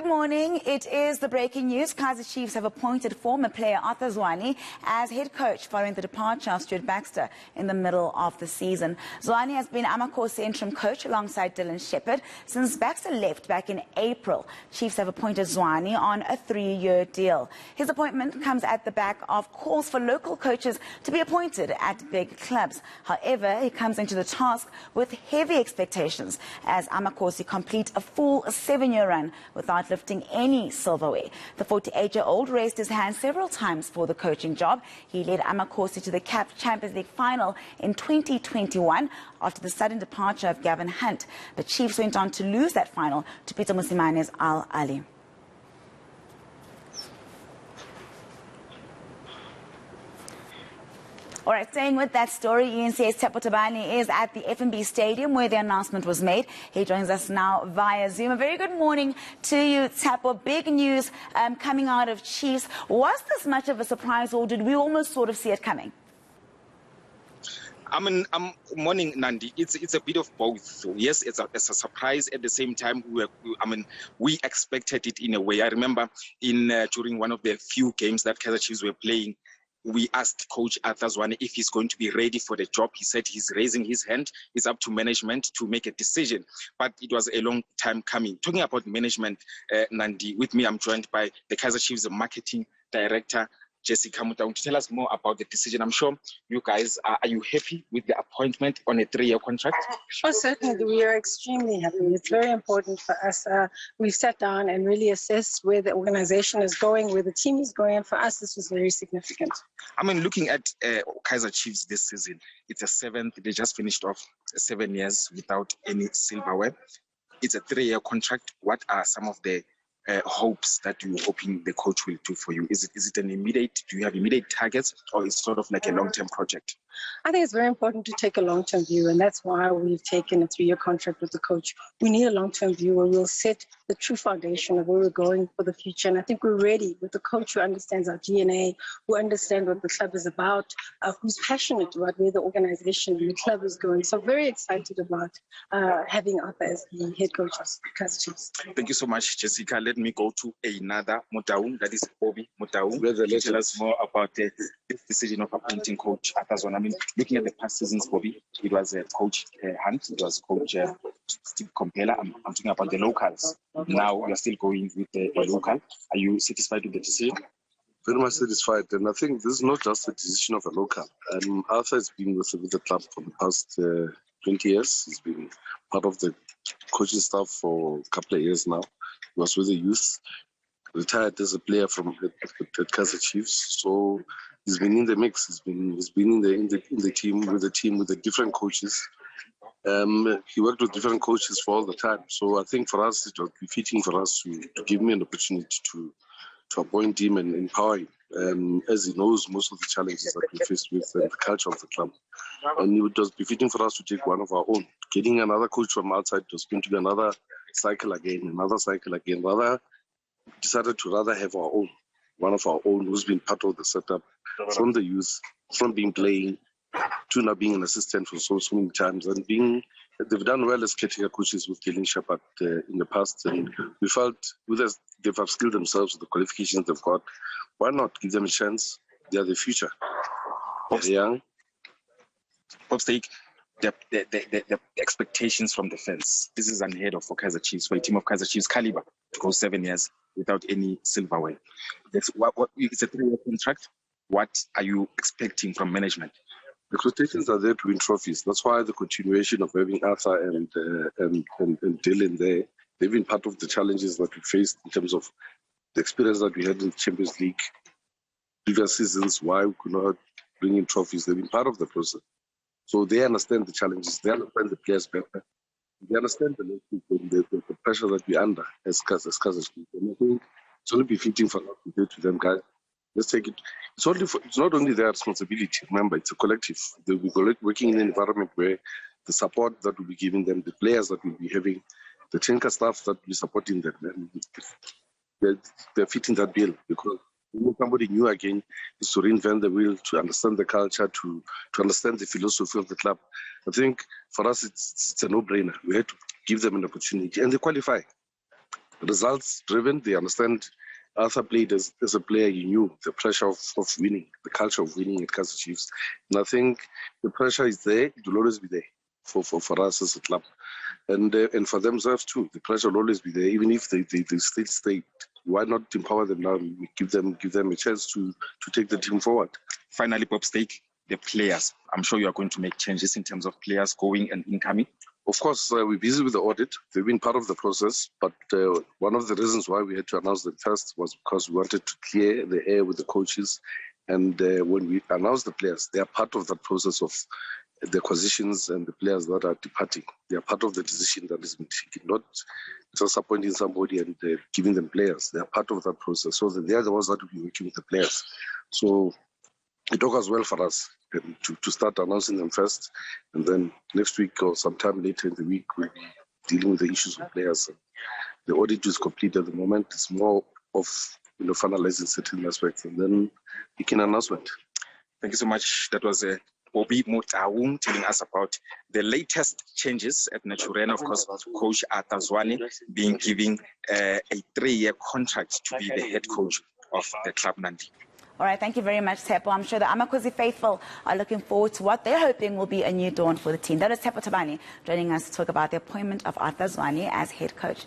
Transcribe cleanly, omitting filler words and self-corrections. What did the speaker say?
morning. It is the breaking news. Kaizer Chiefs have appointed former player Arthur Zwane as head coach following the departure of Stuart Baxter in the middle of the season. Zwane has been Amakosi interim coach alongside Dylan Shepherd since Baxter left back in April. Chiefs have appointed Zwane on a 3-year deal. His appointment comes at the back of calls for local coaches to be appointed at big clubs. However, he comes into the task with heavy expectations as Amakosi complete a full 7-year run without lifting any silverware. The 48-year-old raised his hand several times for the coaching job. He led Amakosi to the CAF Champions League final in 2021 after the sudden departure of Gavin Hunt. The Chiefs went on to lose that final to Peter Musimane's Al Ali. All right, staying with that story, ENCA's Tsepo Tabane is at the FNB Stadium where the announcement was made. He joins us now via Zoom. A very good morning to you, Tsepo. Big news coming out of Chiefs. Was this much of a surprise, or did we almost sort of see it coming? Morning, Nandi. It's a bit of both. So yes, it's a surprise. At the same time, we expected it in a way. I remember during one of the few games that Kaizer Chiefs were playing, we asked Coach Arthur Zwane if he's going to be ready for the job. He said he's raising his hand. It's up to management to make a decision. But it was a long time coming. Talking about management, Nandi, with me, I'm joined by the Kaizer Chiefs marketing director, Jessica Mutaung, to tell us more about the decision. I'm sure you guys, are you happy with the appointment on a 3-year contract? Well, certainly, we are extremely happy. It's very important for us. We've sat down and really assessed where the organization is going, where the team is going, and for us, this was very significant. Looking at Kaizer Chiefs this season, it's a 7th. They just finished off 7 years without any silverware. It's a 3-year contract. What are some of the hopes that you're hoping the coach will do for you? Is it an immediate, do you have immediate targets, or is it sort of like a long-term project? I think it's very important to take a long-term view, and that's why we've taken a 3-year contract with the coach. We need a long-term view where we'll set the true foundation of where we're going for the future. And I think we're ready with the coach who understands our DNA, who understands what the club is about, who's passionate about where the organization and the club is going. So very excited about having Arthur as the head coach of Kaizer Chiefs. Thank you so much, Jessica. Let me go to another Mutaung, that is Bobby Mutaung. Tell us more about this decision of appointing Coach Arthur Zwane. Looking at the past seasons, Bobby, it was Coach Hunt, it was Coach Steve Compella. I'm talking about the locals. Now we are still going with the local. Are you satisfied with the decision? Very much satisfied, and I think this is not just a decision of a local. Arthur has been with the club for the past 20 years. He's been part of the coaching staff for a couple of years now. He was with the youth, retired as a player from the Kaizer Chiefs. So he's been in the mix. He's been in the team with the different coaches. He worked with different coaches for all the time. So I think for us, it was befitting for us to give me an opportunity to appoint him and empower him, as he knows most of the challenges that we faced with the culture of the club. And it was befitting for us to take one of our own. Getting another coach from outside was going to be another cycle again. Rather, decided to have our own, one of our own who's been part of the setup from the youth, from being playing to now being an assistant for so many times, and they've done well as caretaker coaches with Dylan Shepherd in the past, and we felt they've upskilled themselves with the qualifications they've got. Why not give them a chance? They are the future. They're young. Popstake, the expectations from the fans. This is unheard of for Kaizer Chiefs, for a team of Kaizer Chiefs caliber to go 7 years without any silverware. It's a 3-year contract. What are you expecting from management? The expectations are there to win trophies. That's why the continuation of having Arthur and Dylan there, they've been part of the challenges that we faced in terms of the experience that we had in the Champions League, previous seasons, why we could not bring in trophies. They've been part of the process. So they understand the challenges. They understand the players better. They understand the pressure that we're under as Kaizer Chiefs. And I think it's only befitting for us to say to them, guys, let's take it. It's not only their responsibility. Remember, it's a collective. They'll be working in an environment where the support that we'll be giving them, the players that we'll be having, the technical staff that will be supporting them, they're fitting that bill, because somebody new again is to reinvent the wheel, to understand the culture, to understand the philosophy of the club. I think for us, it's a no-brainer. We had to give them an opportunity, and they qualify. results driven. They understand Arthur played as a player. He knew the pressure of winning, the culture of winning at Kaizer Chiefs. And I think the pressure is there. It will always be there for us as a club. And for themselves too, the pressure will always be there, even if they still stay. Why not empower them now? Give them a chance to take the team forward. Finally, Bob Stake, the players. I'm sure you are going to make changes in terms of players going and incoming. Of course, we're busy with the audit. They've been part of the process, but one of the reasons why we had to announce them first was because we wanted to clear the air with the coaches. And when we announce the players, they are part of that process of the acquisitions and the players that are departing. They are part of the decision that is being taken, not just appointing somebody and giving them players. They are part of that process. So they are the ones that will be working with the players. So it augurs well for us to start announcing them first, and then next week or sometime later in the week we'll be dealing with the issues with players. The audit is complete at the moment. It's more of finalizing certain aspects, and then we can announcement. Thank you so much. That was Bobby Motawung telling us about the latest changes at Naturena. Of course, Coach Arthur Zwane being given a 3-year contract to be the head coach of the club Nandi. All right, thank you very much, Tepo. I'm sure the Amakosi faithful are looking forward to what they're hoping will be a new dawn for the team. That is Tepo Tabani joining us to talk about the appointment of Arthur Zwane as head coach.